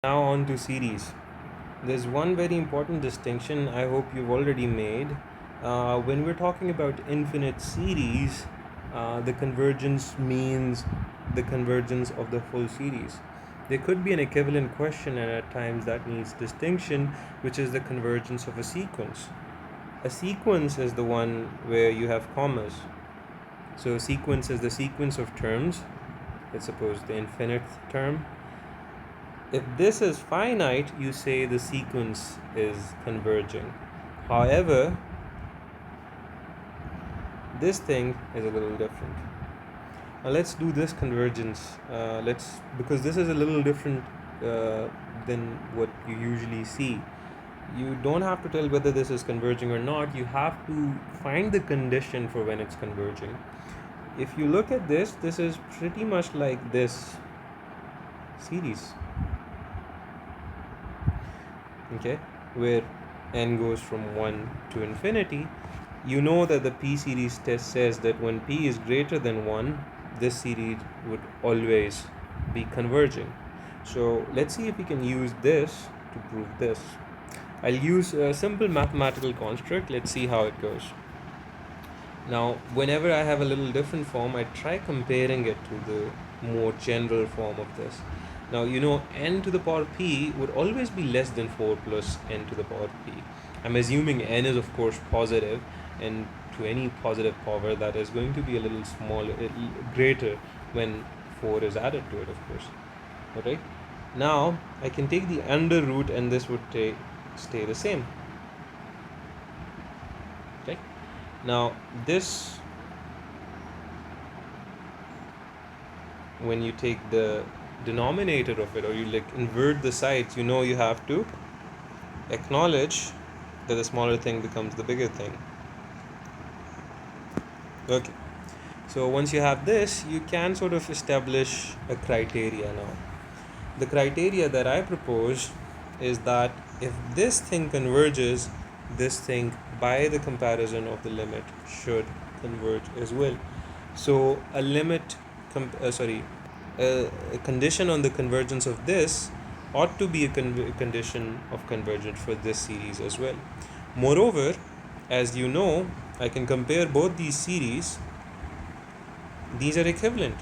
Now on to series. There's one very important distinction I hope you've already made. When we're talking about infinite series, the convergence means the convergence of the full series. There could be an equivalent question, and at times that needs distinction, which is the convergence of a sequence. A sequence is the one where you have commas. So a sequence is the sequence of terms. Let's suppose the infinite term. If this is finite, you say the sequence is converging. However, this thing is a little different. Now let's do this convergence. Because this is a little different than what you usually see. You don't have to tell whether this is converging or not. You have to find the condition for when it's converging. If you look at this, this is pretty much like this series. Okay, where n goes from 1 to infinity. You know that the p series test says that when p is greater than 1, this series would always be converging. So let's see if we can use this to prove this. I'll use a simple mathematical construct. Let's see how it goes. Now, whenever I have a little different form, I try comparing it to the more general form of this. Now, you know, n to the power p would always be less than 4 plus n to the power p. I'm assuming n is, of course, positive, and to any positive power, that is going to be a little smaller, greater when 4 is added to it, of course. Alright? Now, I can take the under root, and this would stay the same. Okay? Now, this, when you take the denominator of it, or you like invert the sides, you know you have to acknowledge that the smaller thing becomes the bigger thing. Okay, so once you have this, you can sort of establish a criteria. Now the criteria that I propose is that if this thing converges, this thing by the comparison of the limit should converge as well. So a limit a condition on the convergence of this ought to be a condition of convergence for this series as well. Moreover, as you know, I can compare both these series. These are equivalent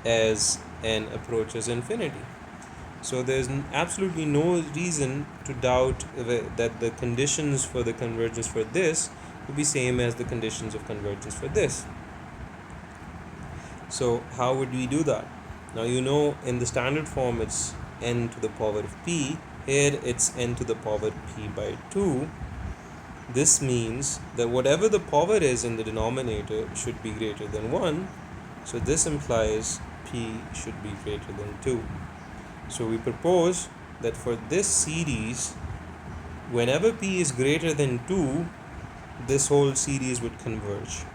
as n approaches infinity. So there's absolutely no reason to doubt that the conditions for the convergence for this will be same as the conditions of convergence for this. So how would we do that? Now, you know, in the standard form it's n to the power of p. Here it's n to the power p by 2. This means that whatever the power is in the denominator should be greater than 1. So this implies p should be greater than 2. So we propose that for this series, whenever p is greater than 2, this whole series would converge.